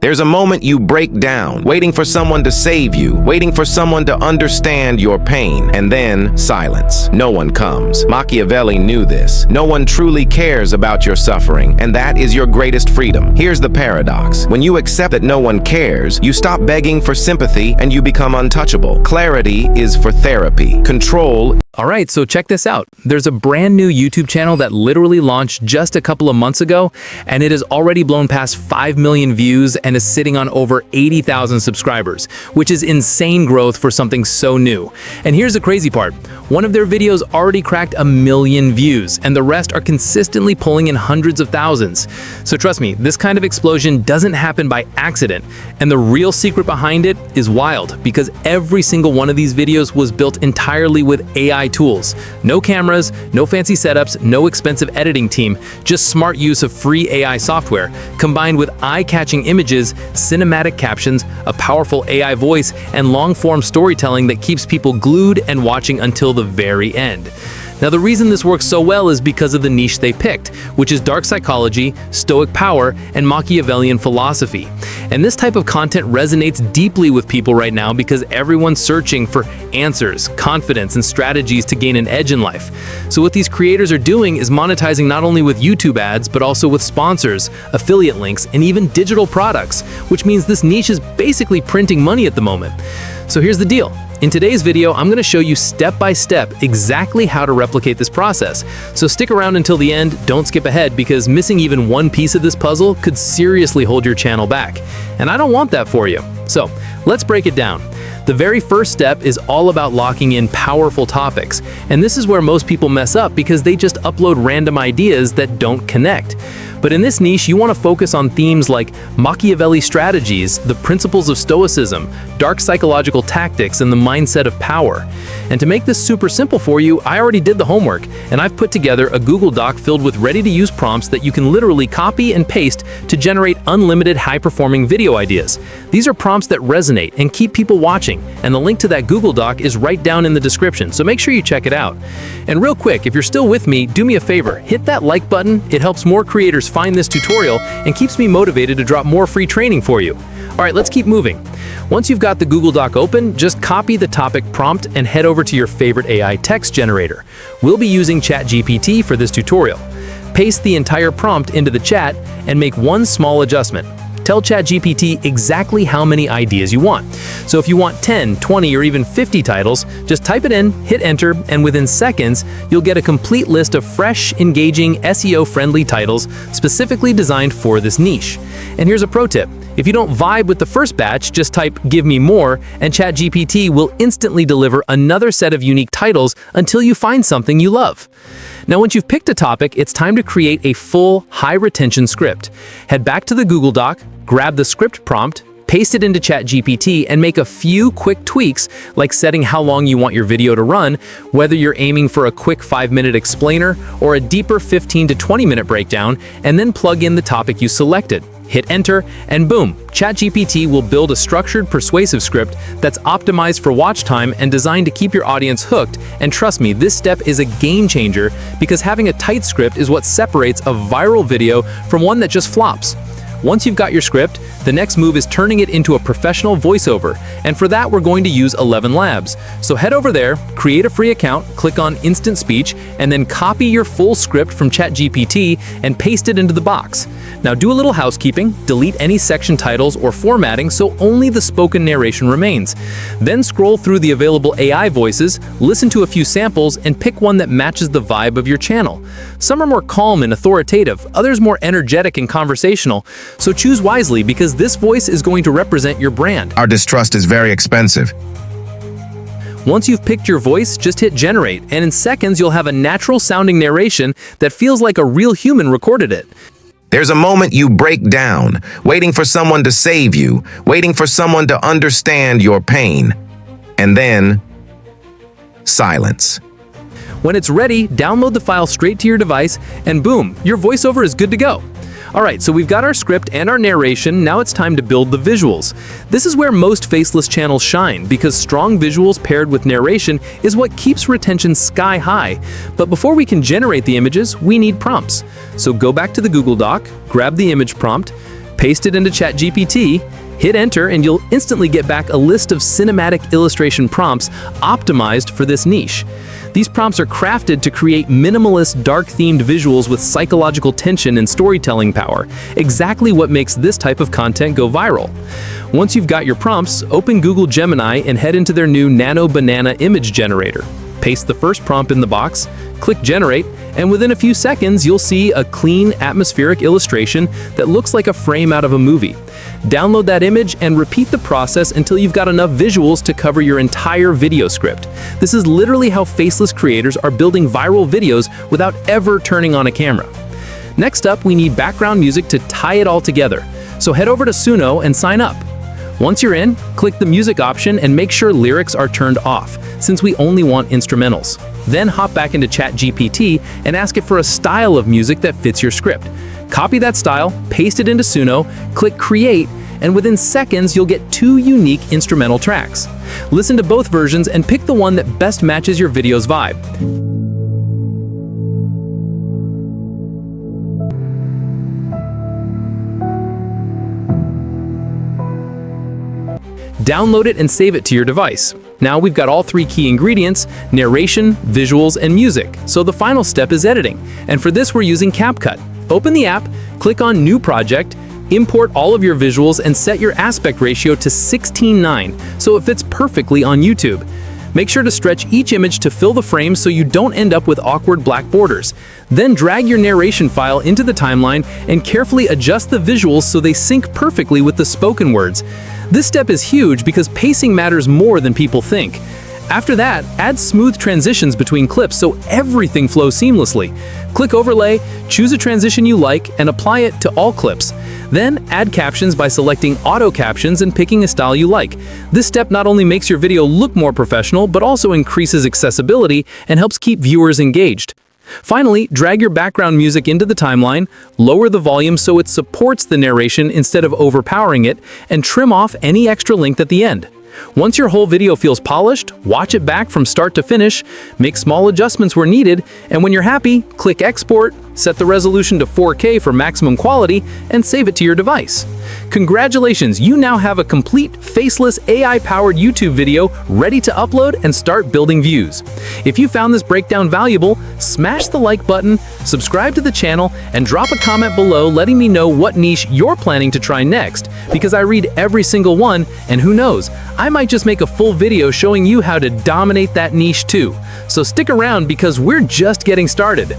There's a moment you break down, waiting for someone to save you, waiting for someone to understand your pain, and then silence. No one comes. Machiavelli knew this. No one truly cares about your suffering, and that is your greatest freedom. Here's the paradox. When you accept that no one cares, you stop begging for sympathy and you become untouchable. Clarity is for therapy. Control. All right, so check this out. There's a brand new YouTube channel that literally launched just a couple of months ago, and it has already blown past 5 million views and is sitting on over 80,000 subscribers, which is insane growth for something so new. And here's the crazy part. One of their videos already cracked 1 million views, and the rest are consistently pulling in hundreds of thousands. So trust me, this kind of explosion doesn't happen by accident, and the real secret behind it is wild, because every single one of these videos was built entirely with AI tools. No cameras, no fancy setups, no expensive editing team, just smart use of free AI software, combined with eye-catching images, cinematic captions, a powerful AI voice, and long-form storytelling that keeps people glued and watching until the very end. Now, the reason this works so well is because of the niche they picked, which is dark psychology, stoic power, and Machiavellian philosophy. And this type of content resonates deeply with people right now because everyone's searching for answers, confidence, and strategies to gain an edge in life. So what these creators are doing is monetizing not only with YouTube ads, but also with sponsors, affiliate links, and even digital products, which means this niche is basically printing money at the moment. So here's the deal. In today's video, I'm going to show you step by step exactly how to replicate this process. So stick around until the end, don't skip ahead, because missing even one piece of this puzzle could seriously hold your channel back. And I don't want that for you. So let's break it down. The very first step is all about locking in powerful topics. And this is where most people mess up because they just upload random ideas that don't connect. But in this niche, you want to focus on themes like Machiavelli strategies, the principles of stoicism, dark psychological tactics, and the mindset of power. And to make this super simple for you, I already did the homework, and I've put together a Google Doc filled with ready-to-use prompts that you can literally copy and paste to generate unlimited high-performing video ideas. These are prompts that resonate and keep people watching, and the link to that Google Doc is right down in the description, so make sure you check it out. And real quick, if you're still with me, do me a favor, hit that like button. It helps more creators find this tutorial and keeps me motivated to drop more free training for you. All right, let's keep moving. Once you've got the Google Doc open, just copy the topic prompt and head over to your favorite AI text generator. We'll be using ChatGPT for this tutorial. Paste the entire prompt into the chat and make one small adjustment. Tell ChatGPT exactly how many ideas you want. So if you want 10, 20, or even 50 titles, just type it in, hit enter, and within seconds, you'll get a complete list of fresh, engaging, SEO-friendly titles specifically designed for this niche. And here's a pro tip. If you don't vibe with the first batch, just type "give me more" and ChatGPT will instantly deliver another set of unique titles until you find something you love. Now, once you've picked a topic, it's time to create a full, high-retention script. Head back to the Google Doc, grab the script prompt, paste it into ChatGPT, and make a few quick tweaks, like setting how long you want your video to run, whether you're aiming for a quick 5-minute explainer or a deeper 15 to 20-minute breakdown, and then plug in the topic you selected. Hit enter, and boom, ChatGPT will build a structured, persuasive script that's optimized for watch time and designed to keep your audience hooked. And trust me, this step is a game changer because having a tight script is what separates a viral video from one that just flops. Once you've got your script, the next move is turning it into a professional voiceover, and for that we're going to use ElevenLabs. So head over there, create a free account, click on Instant Speech, and then copy your full script from ChatGPT and paste it into the box. Now do a little housekeeping, delete any section titles or formatting so only the spoken narration remains. Then scroll through the available AI voices, listen to a few samples, and pick one that matches the vibe of your channel. Some are more calm and authoritative, others more energetic and conversational. So choose wisely because this voice is going to represent your brand. Our distrust is very expensive. Once you've picked your voice, just hit generate, and in seconds you'll have a natural sounding narration that feels like a real human recorded it. There's a moment you break down, waiting for someone to save you, waiting for someone to understand your pain. And then, silence. When it's ready, download the file straight to your device, and boom, your voiceover is good to go. All right, so we've got our script and our narration. Now it's time to build the visuals. This is where most faceless channels shine because strong visuals paired with narration is what keeps retention sky high. But before we can generate the images, we need prompts. So go back to the Google Doc, grab the image prompt, paste it into ChatGPT, hit enter, and you'll instantly get back a list of cinematic illustration prompts optimized for this niche. These prompts are crafted to create minimalist, dark-themed visuals with psychological tension and storytelling power, exactly what makes this type of content go viral. Once you've got your prompts, open Google Gemini and head into their new Nano Banana image generator. Paste the first prompt in the box, click Generate, and within a few seconds you'll see a clean, atmospheric illustration that looks like a frame out of a movie. Download that image and repeat the process until you've got enough visuals to cover your entire video script. This is literally how faceless creators are building viral videos without ever turning on a camera. Next up, we need background music to tie it all together. So head over to Suno and sign up. Once you're in, click the music option and make sure lyrics are turned off, since we only want instrumentals. Then hop back into ChatGPT and ask it for a style of music that fits your script. Copy that style, paste it into Suno, click Create, and within seconds you'll get 2 unique instrumental tracks. Listen to both versions and pick the one that best matches your video's vibe. Download it and save it to your device. Now we've got all 3 key ingredients: narration, visuals, and music. So the final step is editing. And for this we're using CapCut. Open the app, click on New Project, import all of your visuals, and set your aspect ratio to 16:9 so it fits perfectly on YouTube. Make sure to stretch each image to fill the frame so you don't end up with awkward black borders. Then drag your narration file into the timeline and carefully adjust the visuals so they sync perfectly with the spoken words. This step is huge because pacing matters more than people think. After that, add smooth transitions between clips so everything flows seamlessly. Click Overlay, choose a transition you like, and apply it to all clips. Then add captions by selecting Auto Captions and picking a style you like. This step not only makes your video look more professional, but also increases accessibility and helps keep viewers engaged. Finally, drag your background music into the timeline, lower the volume so it supports the narration instead of overpowering it, and trim off any extra length at the end. Once your whole video feels polished, watch it back from start to finish, make small adjustments where needed, and when you're happy, click Export, set the resolution to 4K for maximum quality, and save it to your device. Congratulations, you now have a complete, faceless, AI-powered YouTube video ready to upload and start building views. If you found this breakdown valuable, smash the like button, subscribe to the channel, and drop a comment below letting me know what niche you're planning to try next, because I read every single one, and who knows, I might just make a full video showing you how to dominate that niche too. So stick around because we're just getting started.